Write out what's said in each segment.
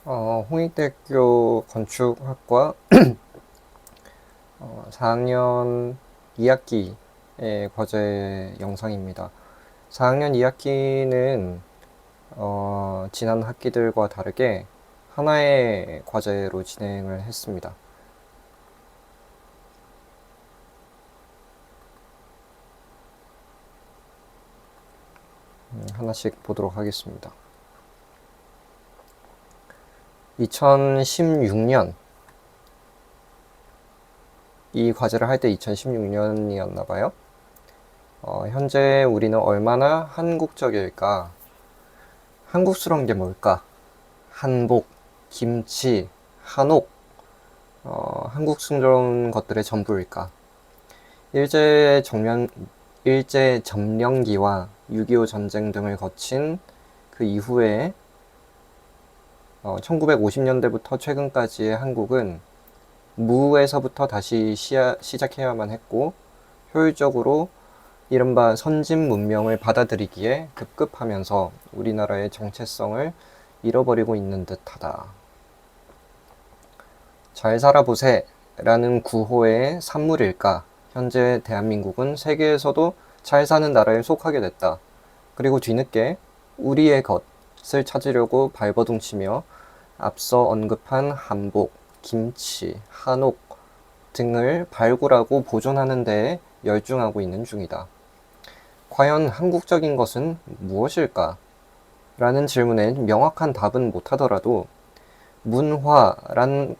홍익대학교 건축학과 4학년 2학기의 과제 영상입니다. 4학년 2학기는 지난 학기들과 다르게 하나의 과제로 진행을 했습니다. 하나씩 보도록 하겠습니다. 2016년 이 과제를 할 때 2016년이었나 봐요. 현재 우리는 얼마나 한국적일까? 한국스러운 게 뭘까? 한복, 김치, 한옥, 한국스러운 것들의 전부일까? 일제 점령기와 6.25 전쟁 등을 거친 그 이후에 1950년대부터 최근까지의 한국은 무에서부터 다시 시작해야만 했고, 효율적으로 이른바 선진 문명을 받아들이기에 급급하면서 우리나라의 정체성을 잃어버리고 있는 듯하다. 잘 살아보세 라는 구호의 산물일까? 현재 대한민국은 세계에서도 잘 사는 나라에 속하게 됐다. 그리고 뒤늦게 우리의 것을 찾으려고 발버둥치며 앞서 언급한 한복, 김치, 한옥 등을 발굴하고 보존하는 데에 열중하고 있는 중이다. 과연 한국적인 것은 무엇일까? 라는 질문에 명확한 답은 못하더라도 문화라는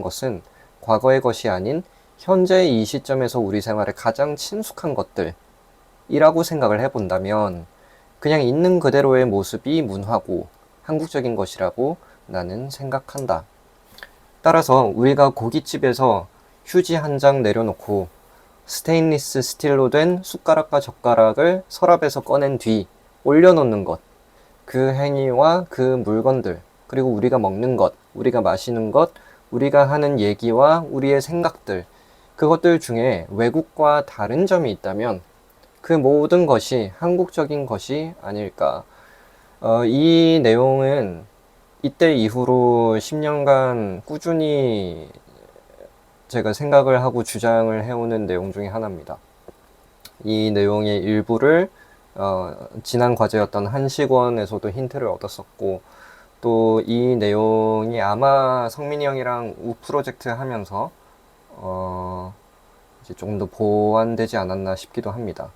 것은 과거의 것이 아닌 현재 이 시점에서 우리 생활에 가장 친숙한 것들이라고 생각을 해본다면 그냥 있는 그대로의 모습이 문화고 한국적인 것이라고 나는 생각한다. 따라서 우리가 고깃집에서 휴지 한 장 내려놓고 스테인리스 스틸로 된 숟가락과 젓가락을 서랍에서 꺼낸 뒤 올려놓는 것, 그 행위와 그 물건들, 그리고 우리가 먹는 것, 우리가 마시는 것, 우리가 하는 얘기와 우리의 생각들, 그것들 중에 외국과 다른 점이 있다면 그 모든 것이 한국적인 것이 아닐까. 이 내용은 이때 이후로 10년간 꾸준히 제가 생각을 하고 주장을 해오는 내용 중에 하나입니다. 이 내용의 일부를 지난 과제였던 한식원에서도 힌트를 얻었었고, 또 이 내용이 아마 성민이 형이랑 우 프로젝트 하면서 이제 조금 더 보완되지 않았나 싶기도 합니다.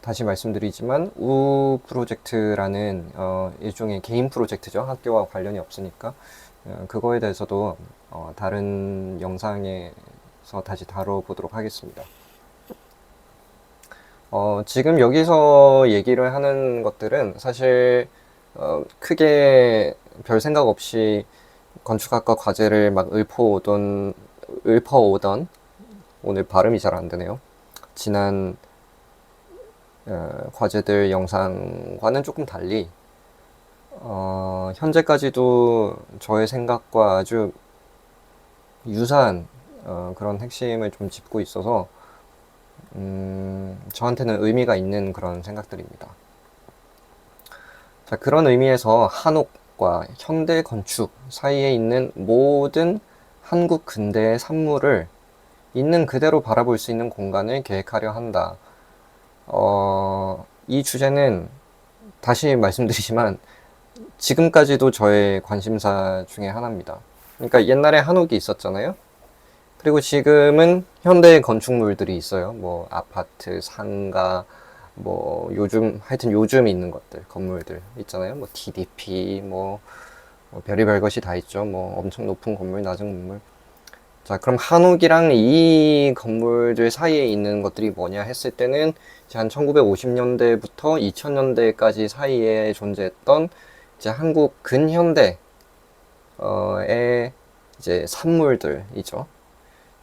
다시 말씀드리지만 우 프로젝트라는 일종의 개인 프로젝트죠. 학교와 관련이 없으니까 그거에 대해서도 다른 영상에서 다시 다뤄보도록 하겠습니다. 지금 여기서 얘기를 하는 것들은 사실 크게 별 생각 없이 건축학과 과제를 막 읊어오던 오늘 발음이 잘 안 되네요. 지난 과제들 영상과는 조금 달리 현재까지도 저의 생각과 아주 유사한 그런 핵심을 좀 짚고 있어서 저한테는 의미가 있는 그런 생각들입니다. 자, 그런 의미에서 한옥과 현대 건축 사이에 있는 모든 한국 근대의 산물을 있는 그대로 바라볼 수 있는 공간을 계획하려 한다. 이 주제는 다시 말씀드리지만 지금까지도 저의 관심사 중에 하나입니다. 그러니까 옛날에 한옥이 있었잖아요. 그리고 지금은 현대 건축물들이 있어요. 뭐 아파트, 상가, 뭐 하여튼 요즘 있는 것들, 건물들 있잖아요. 뭐 DDP, 뭐 별의별 것이 다 있죠. 뭐 엄청 높은 건물, 낮은 건물. 자, 그럼 한옥이랑 이 건물들 사이에 있는 것들이 뭐냐 했을 때는 이제 한 1950년대부터 2000년대까지 사이에 존재했던 이제 한국 근현대의 이제 산물들이죠.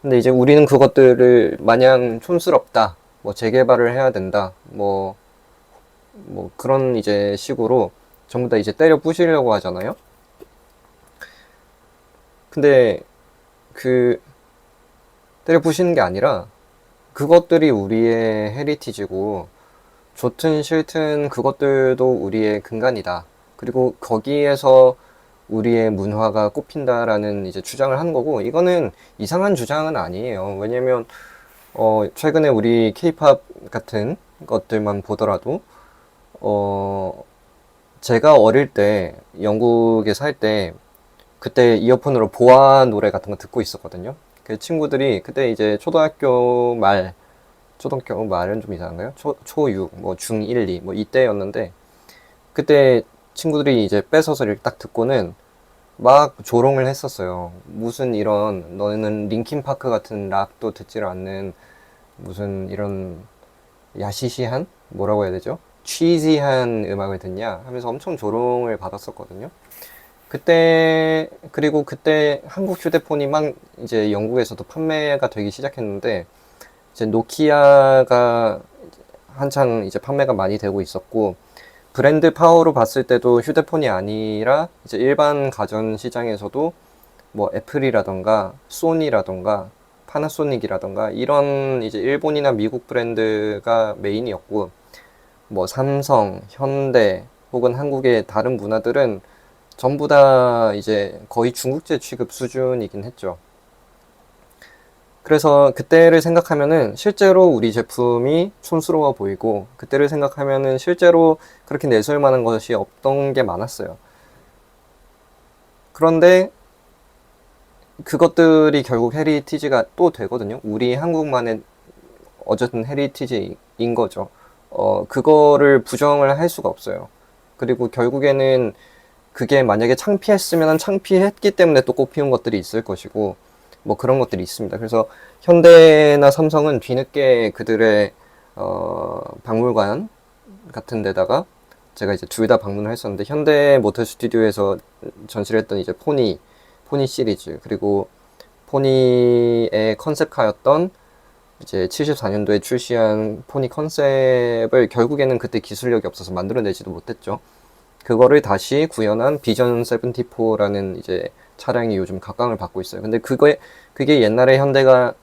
근데 이제 우리는 그것들을 마냥 촌스럽다, 뭐 재개발을 해야 된다, 뭐 그런 이제 식으로 전부 다 이제 때려 부시려고 하잖아요. 근데 그 때려 부시는 게 아니라 그것들이 우리의 헤리티지고 좋든 싫든 그것들도 우리의 근간이다. 그리고 거기에서 우리의 문화가 꼽힌다라는 이제 주장을 하는 거고, 이거는 이상한 주장은 아니에요. 왜냐면 최근에 우리 케이팝 같은 것들만 보더라도 제가 어릴 때 영국에 살 때 그때 이어폰으로 보아 노래 같은 거 듣고 있었거든요. 그 친구들이 그때 이제 초등학교 말은 좀 이상한가요? 초6, 뭐 중1, 2, 뭐 이때였는데, 그때 친구들이 이제 뺏어서 이렇게 딱 듣고는 막 조롱을 했었어요. 무슨 이런, 너는 링킨파크 같은 락도 듣질 않는, 무슨 이런 야시시한? 뭐라고 해야 되죠? 취지한 음악을 듣냐? 하면서 엄청 조롱을 받았었거든요. 그리고 그때 한국 휴대폰이 막 이제 영국에서도 판매가 되기 시작했는데, 이제 노키아가 한창 이제 판매가 많이 되고 있었고, 브랜드 파워로 봤을 때도 휴대폰이 아니라 이제 일반 가전 시장에서도 뭐 애플이라던가 소니라던가 파나소닉이라던가 이런 이제 일본이나 미국 브랜드가 메인이었고, 뭐 삼성, 현대 혹은 한국의 다른 문화들은 전부 다 이제 거의 중국제 취급 수준이긴 했죠. 그래서 그때를 생각하면은 실제로 우리 제품이 촌스러워 보이고, 그때를 생각하면은 실제로 그렇게 내세울 만한 것이 없던 게 많았어요. 그런데 그것들이 결국 헤리티지가 또 되거든요. 우리 한국만의 어쨌든 헤리티지인 거죠. 그거를 부정을 할 수가 없어요. 그리고 결국에는 그게 만약에 창피했으면 창피했기 때문에 또 꽃피운 것들이 있을 것이고, 뭐 그런 것들이 있습니다. 그래서 현대나 삼성은 뒤늦게 그들의 박물관 같은 데다가, 제가 이제 둘 다 방문을 했었는데, 현대 모터 스튜디오에서 전시를 했던 이제 포니 시리즈, 그리고 포니의 컨셉카였던 이제 74년도에 출시한 포니 컨셉을 결국에는 그때 기술력이 없어서 만들어내지도 못했죠. 그거를 다시 구현한 비전 74라는 이제 차량이 요즘 각광을 받고 있어요. 근데 그게 옛날에 현대가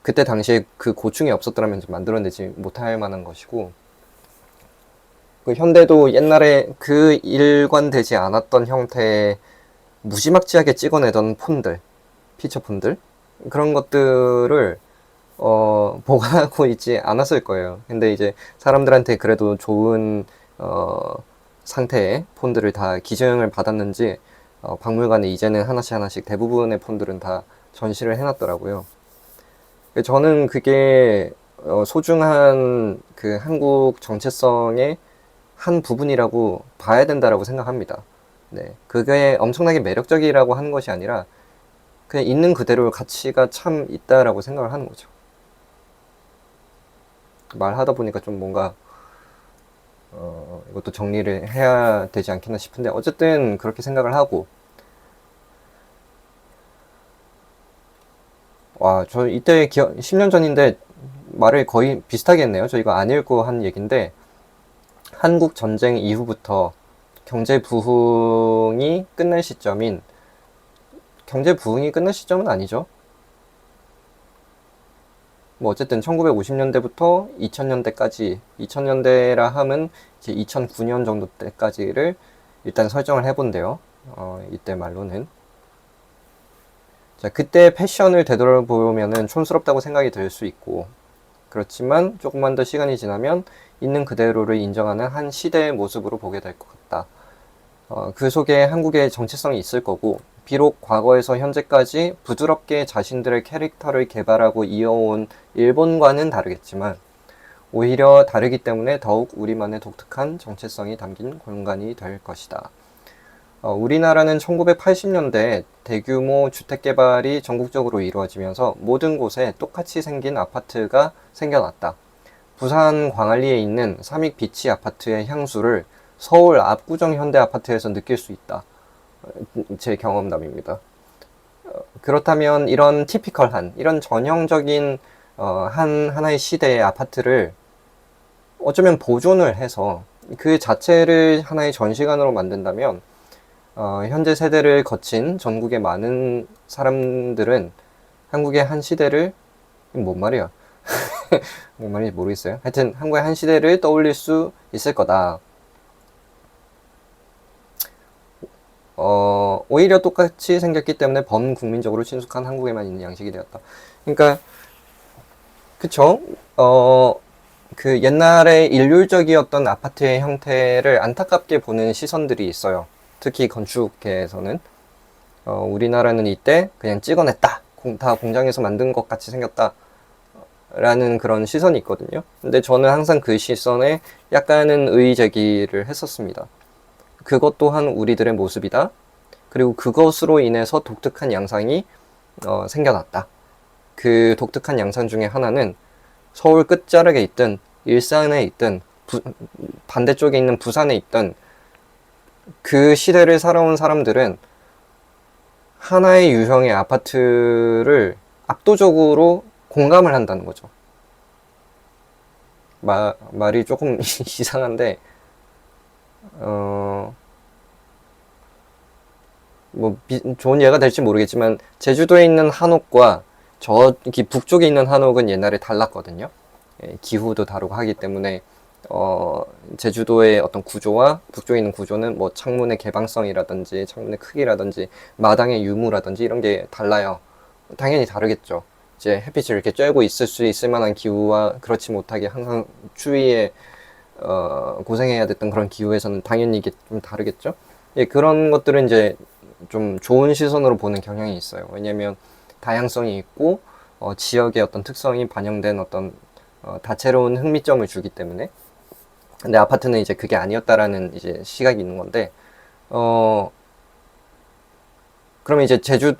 그때 당시에 그 고충이 없었더라면 좀 만들어내지 못할 만한 것이고, 그 현대도 옛날에 그 일관되지 않았던 형태의 무지막지하게 찍어내던 피처폰들, 그런 것들을 보관하고 있지 않았을 거예요. 근데 이제 사람들한테 그래도 좋은 상태의 폰들을 다 기증을 받았는지 박물관에 이제는 하나씩 대부분의 폰들은 다 전시를 해놨더라고요. 저는 그게 소중한 그 한국 정체성의 한 부분이라고 봐야 된다라고 생각합니다. 네, 그게 엄청나게 매력적이라고 하는 것이 아니라 그냥 있는 그대로 가치가 참 있다라고 생각을 하는 거죠. 말하다 보니까 좀 뭔가 이것도 정리를 해야 되지 않겠나 싶은데, 어쨌든 그렇게 생각을 하고, 와, 저 이때 10년 전인데 말을 거의 비슷하게 했네요. 저 이거 안 읽고 한 얘기인데, 한국 전쟁 이후부터 경제 부흥이 끝날 시점인, 경제 부흥이 끝날 시점은 아니죠. 뭐 어쨌든 1950년대부터 2000년대까지, 2000년대라 함은 이제 2009년 정도 때까지를 일단 설정을 해본대요. 이때 말로는. 자, 그때 패션을 되돌아보면은 촌스럽다고 생각이 들 수 있고, 그렇지만 조금만 더 시간이 지나면 있는 그대로를 인정하는 한 시대의 모습으로 보게 될 것 같다. 그 속에 한국의 정체성이 있을 거고, 비록 과거에서 현재까지 부드럽게 자신들의 캐릭터를 개발하고 이어온 일본과는 다르겠지만, 오히려 다르기 때문에 더욱 우리만의 독특한 정체성이 담긴 공간이 될 것이다. 우리나라는 1980년대 대규모 주택 개발이 전국적으로 이루어지면서 모든 곳에 똑같이 생긴 아파트가 생겨났다. 부산 광안리에 있는 삼익 비치 아파트의 향수를 서울 압구정 현대 아파트에서 느낄 수 있다. 제 경험담입니다. 그렇다면 이런 티피컬한, 이런 전형적인 하나의 시대의 아파트를 어쩌면 보존을 해서 그 자체를 하나의 전시관으로 만든다면, 현재 세대를 거친 전국의 많은 사람들은 한국의 한 시대를, 뭔 말이야, 뭔 말인지 모르겠어요. 하여튼 한국의 한 시대를 떠올릴 수 있을 거다. 오히려 똑같이 생겼기 때문에 범국민적으로 친숙한 한국에만 있는 양식이 되었다. 그러니까 그쵸? 그 옛날에 일률적이었던 아파트의 형태를 안타깝게 보는 시선들이 있어요. 특히 건축계에서는. 우리나라는 이때 그냥 찍어냈다. 다 공장에서 만든 것 같이 생겼다. 라는 그런 시선이 있거든요. 근데 저는 항상 그 시선에 약간은 의의 제기를 했었습니다. 그것 또한 우리들의 모습이다. 그리고 그것으로 인해서 독특한 양상이 생겨났다. 그 독특한 양상 중에 하나는 서울 끝자락에 있든 일산에 있든 반대쪽에 있는 부산에 있든 그 시대를 살아온 사람들은 하나의 유형의 아파트를 압도적으로 공감을 한다는 거죠. 말이 조금 이상한데 좋은 예가 될지 모르겠지만 제주도에 있는 한옥과 저기 북쪽에 있는 한옥은 옛날에 달랐거든요. 기후도 다르고 하기 때문에 제주도의 어떤 구조와 북쪽에 있는 구조는 뭐 창문의 개방성이라든지 창문의 크기라든지 마당의 유무라든지 이런 게 달라요. 당연히 다르겠죠. 이제 햇빛을 이렇게 쬐고 있을 수 있을 만한 기후와 그렇지 못하게 항상 추위에 고생해야 됐던 그런 기후에서는 당연히 이게 좀 다르겠죠. 예, 그런 것들은 이제 좀 좋은 시선으로 보는 경향이 있어요. 왜냐면 다양성이 있고 지역의 어떤 특성이 반영된 어떤 다채로운 흥미점을 주기 때문에. 근데 아파트는 이제 그게 아니었다라는 이제 시각이 있는 건데, 그러면 이제 제주도에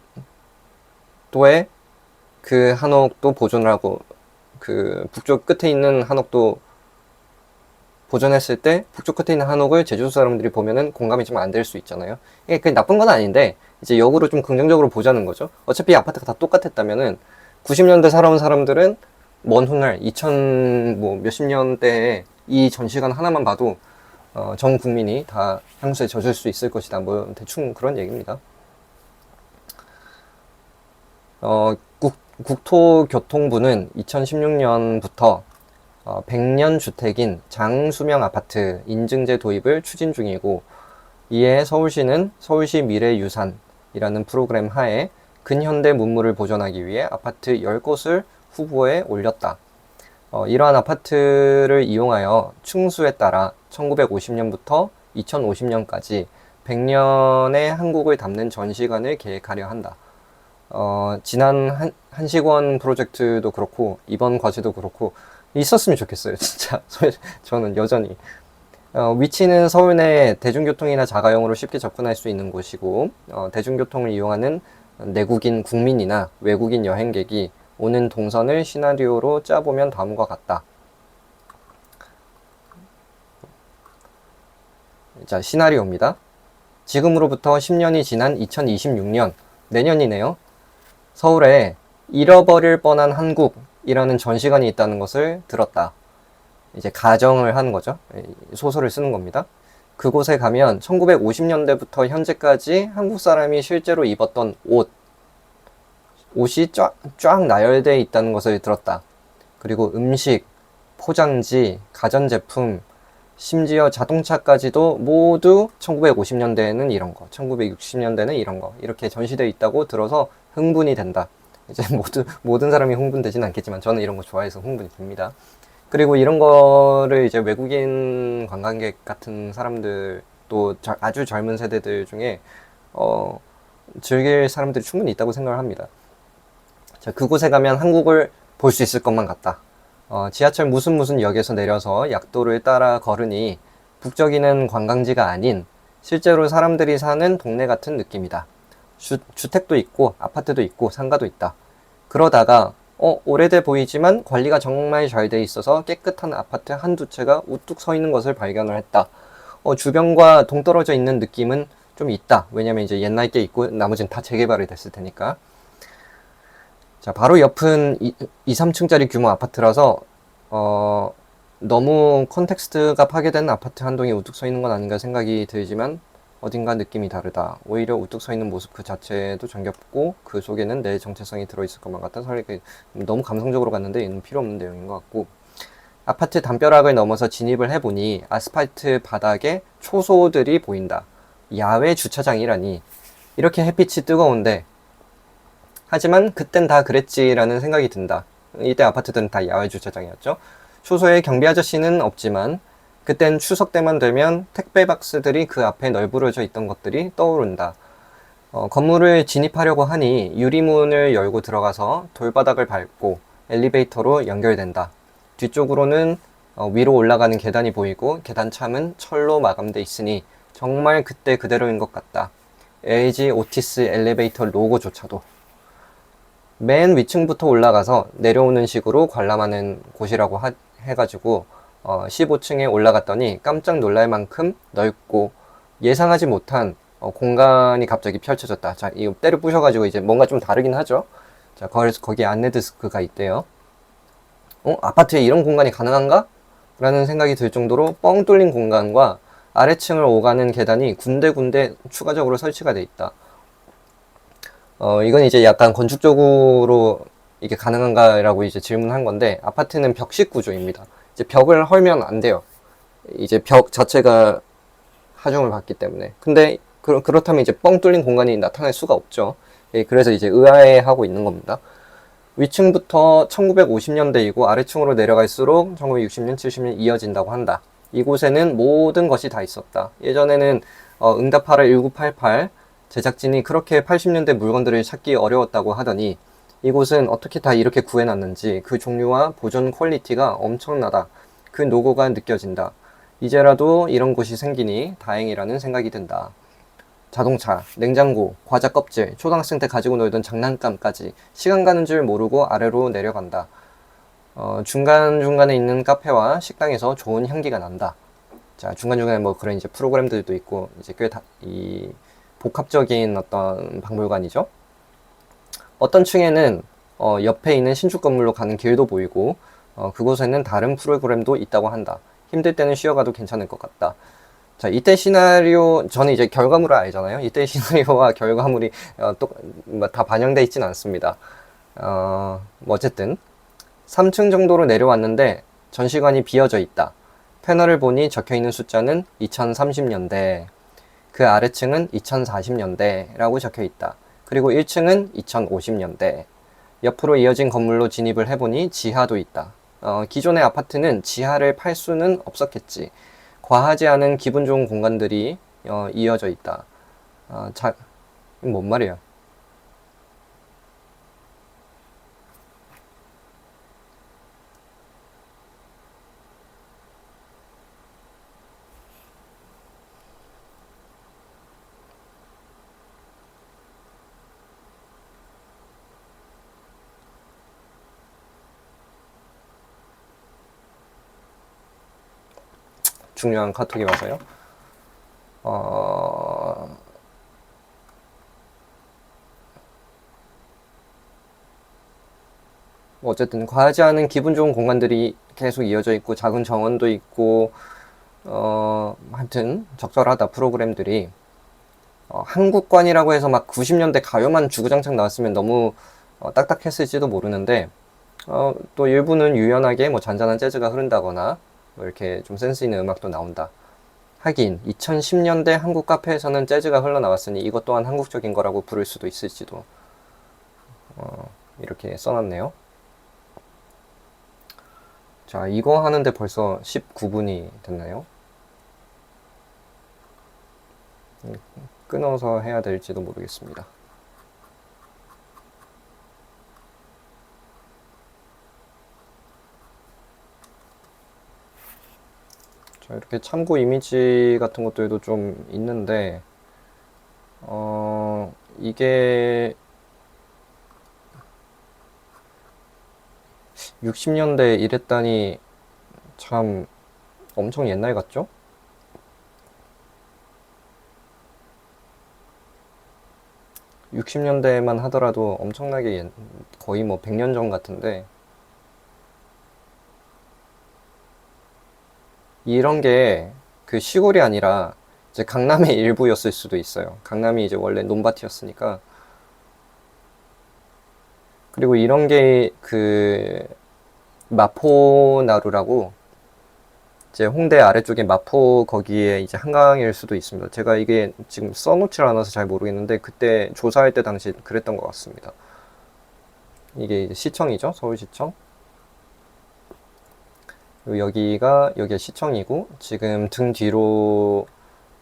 그 한옥도 보존을 하고, 그 북쪽 끝에 있는 한옥도 보존했을 때, 북쪽 끝에 있는 한옥을 제주도 사람들이 보면은 공감이 좀 안 될 수 있잖아요. 이게 그게 나쁜 건 아닌데, 이제 역으로 좀 긍정적으로 보자는 거죠. 어차피 아파트가 다 똑같았다면은, 90년대 살아온 사람들은 먼 훗날 2000 뭐 몇십 년대에 이 전시관 하나만 봐도 전 국민이 다 향수에 젖을 수 있을 것이다. 뭐 대충 그런 얘기입니다. 국토교통부는 2016년부터 100년 주택인 장수명 아파트 인증제 도입을 추진 중이고, 이에 서울시는 서울시 미래유산이라는 프로그램 하에 근현대 문물을 보존하기 위해 아파트 10곳을 후보에 올렸다. 이러한 아파트를 이용하여 층수에 따라 1950년부터 2050년까지 100년의 한국을 담는 전시관을 계획하려 한다. 지난 한식원 프로젝트도 그렇고 이번 과제도 그렇고 있었으면 좋겠어요. 진짜 저는 여전히 위치는 서울 내 대중교통이나 자가용으로 쉽게 접근할 수 있는 곳이고, 대중교통을 이용하는 내국인 국민이나 외국인 여행객이 오는 동선을 시나리오로 짜보면 다음과 같다. 자, 시나리오입니다. 지금으로부터 10년이 지난 2026년, 내년이네요. 서울에 잃어버릴 뻔한 한국이라는 전시관이 있다는 것을 들었다. 이제 가정을 하는 거죠. 소설을 쓰는 겁니다. 그곳에 가면 1950년대부터 현재까지 한국 사람이 실제로 입었던 옷이 쫙 나열되어 있다는 것을 들었다. 그리고 음식, 포장지, 가전제품, 심지어 자동차까지도 모두 1950년대에는 이런 거, 1960년대는 이런 거, 이렇게 전시되어 있다고 들어서 흥분이 된다. 이제 모든 사람이 흥분되진 않겠지만 저는 이런 거 좋아해서 흥분이 됩니다. 그리고 이런 거를 이제 외국인 관광객 같은 사람들, 또 아주 젊은 세대들 중에 즐길 사람들이 충분히 있다고 생각을 합니다. 자, 그곳에 가면 한국을 볼 수 있을 것만 같다. 지하철 무슨 역에서 내려서 약도를 따라 걸으니 북적이는 관광지가 아닌 실제로 사람들이 사는 동네 같은 느낌이다. 주택도 있고 아파트도 있고 상가도 있다. 그러다가 오래돼 보이지만 관리가 정말 잘 돼 있어서 깨끗한 아파트 한두 채가 우뚝 서 있는 것을 발견을 했다. 주변과 동떨어져 있는 느낌은 좀 있다. 왜냐면 이제 옛날 게 있고 나머지는 다 재개발이 됐을 테니까. 자, 바로 옆은 2~3층짜리 규모 아파트라서 너무 컨텍스트가 파괴된 아파트 한 동이 우뚝 서 있는 건 아닌가 생각이 들지만 어딘가 느낌이 다르다. 오히려 우뚝 서 있는 모습 그 자체도 정겹고 그 속에는 내 정체성이 들어있을 것만 같다. 너무 감성적으로 갔는데 이는 필요 없는 내용인 것 같고, 아파트 담벼락을 넘어서 진입을 해보니 아스팔트 바닥에 초소들이 보인다. 야외 주차장이라니. 이렇게 햇빛이 뜨거운데, 하지만 그땐 다 그랬지라는 생각이 든다. 이때 아파트들은 다 야외 주차장이었죠. 초소에 경비 아저씨는 없지만 그땐 추석 때만 되면 택배 박스들이 그 앞에 널브러져 있던 것들이 떠오른다. 건물을 진입하려고 하니 유리문을 열고 들어가서 돌바닥을 밟고 엘리베이터로 연결된다. 뒤쪽으로는 위로 올라가는 계단이 보이고 계단 참은 철로 마감돼 있으니 정말 그때 그대로인 것 같다. LG 오티스 엘리베이터 로고조차도. 맨 위층부터 올라가서 내려오는 식으로 관람하는 곳이라고 해가지고 15층에 올라갔더니 깜짝 놀랄 만큼 넓고 예상하지 못한 공간이 갑자기 펼쳐졌다. 자, 이거 때려 부셔가지고 이제 뭔가 좀 다르긴 하죠. 자, 그래서 거기에 안내 데스크가 있대요. 아파트에 이런 공간이 가능한가? 라는 생각이 들 정도로 뻥 뚫린 공간과 아래층을 오가는 계단이 군데군데 추가적으로 설치가 돼 있다. 이건 이제 약간 건축적으로 이게 가능한가라고 이제 질문한 건데, 아파트는 벽식 구조입니다. 이제 벽을 헐면 안 돼요. 이제 벽 자체가 하중을 받기 때문에. 근데 그렇다면 이제 뻥 뚫린 공간이 나타날 수가 없죠. 예, 그래서 이제 의아해하고 있는 겁니다. 위층부터 1950년대이고 아래층으로 내려갈수록 1960년, 70년 이어진다고 한다. 이곳에는 모든 것이 다 있었다. 예전에는 응답하라 1988 제작진이 그렇게 80년대 물건들을 찾기 어려웠다고 하더니 이곳은 어떻게 다 이렇게 구해놨는지 그 종류와 보존 퀄리티가 엄청나다. 그 노고가 느껴진다. 이제라도 이런 곳이 생기니 다행이라는 생각이 든다. 자동차, 냉장고, 과자 껍질, 초등학생 때 가지고 놀던 장난감까지 시간 가는 줄 모르고 아래로 내려간다. 중간중간에 있는 카페와 식당에서 좋은 향기가 난다. 자, 중간중간에 뭐 그런 이제 프로그램들도 있고 이제 꽤 복합적인 어떤 박물관이죠. 어떤 층에는 옆에 있는 신축 건물로 가는 길도 보이고 그곳에는 다른 프로그램도 있다고 한다. 힘들 때는 쉬어가도 괜찮을 것 같다. 자, 이때 시나리오, 저는 이제 결과물을 알잖아요. 이때 시나리오와 결과물이 다 반영되어 있진 않습니다. 뭐 어쨌든 3층 정도로 내려왔는데 전시관이 비어져 있다. 패널을 보니 적혀있는 숫자는 2030년대, 그 아래층은 2040년대라고 적혀있다. 그리고 1층은 2050년대. 옆으로 이어진 건물로 진입을 해보니 지하도 있다. 기존의 아파트는 지하를 팔 수는 없었겠지. 과하지 않은 기분 좋은 공간들이 이어져 있다. 뭔 말이야? 중요한 카톡이 와서요. 뭐 어쨌든 과하지 않은 기분 좋은 공간들이 계속 이어져 있고 작은 정원도 있고 하여튼 적절하다. 프로그램들이 한국관이라고 해서 막 90년대 가요만 주구장창 나왔으면 너무 딱딱했을지도 모르는데 또 일부는 유연하게 뭐 잔잔한 재즈가 흐른다거나 뭐 이렇게 좀 센스 있는 음악도 나온다. 하긴 2010년대 한국 카페에서는 재즈가 흘러나왔으니 이것 또한 한국적인 거라고 부를 수도 있을지도. 이렇게 써놨네요. 자, 이거 하는데 벌써 19분이 됐나요? 끊어서 해야 될지도 모르겠습니다. 자, 이렇게 참고 이미지 같은 것들도 좀 있는데 이게 60년대 이랬다니 참 엄청 옛날 같죠? (60년대만) 하더라도 엄청나게 거의 뭐 100년 전 같은데, 이런 게 그 시골이 아니라 이제 강남의 일부였을 수도 있어요. 강남이 이제 원래 논밭이었으니까. 그리고 이런 게 그 마포나루라고 이제 홍대 아래쪽에 마포 거기에 이제 한강일 수도 있습니다. 제가 이게 지금 써놓질 않아서 잘 모르겠는데 그때 조사할 때 당시 그랬던 것 같습니다. 이게 이제 시청이죠, 서울시청. 그리고 여기가 시청이고 지금 등 뒤로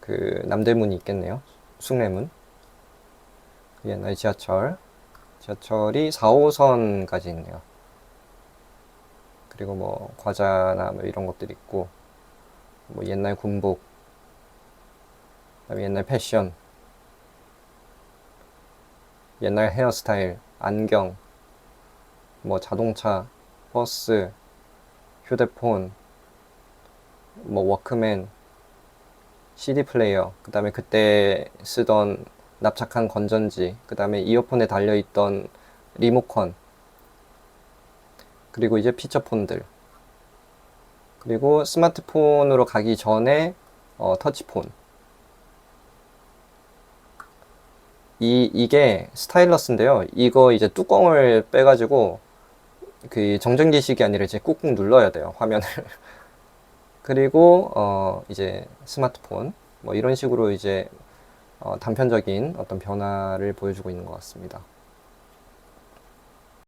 그 남대문이 있겠네요. 숭례문. 옛날 지하철이 4호선까지 있네요. 그리고 뭐 과자나 뭐 이런 것들이 있고 뭐 옛날 군복, 그다음에 옛날 패션, 옛날 헤어스타일, 안경, 뭐 자동차, 버스, 휴대폰, 뭐 워크맨, CD 플레이어, 그 다음에 그때 쓰던 납작한 건전지, 그 다음에 이어폰에 달려있던 리모컨, 그리고 이제 피처폰들, 그리고 스마트폰으로 가기 전에 터치폰. 이게 스타일러스인데요. 이거 이제 뚜껑을 빼가지고 그 정전기식이 아니라 이제 꾹꾹 눌러야 돼요, 화면을. 그리고 이제 스마트폰 뭐 이런 식으로 이제 단편적인 어떤 변화를 보여주고 있는 것 같습니다.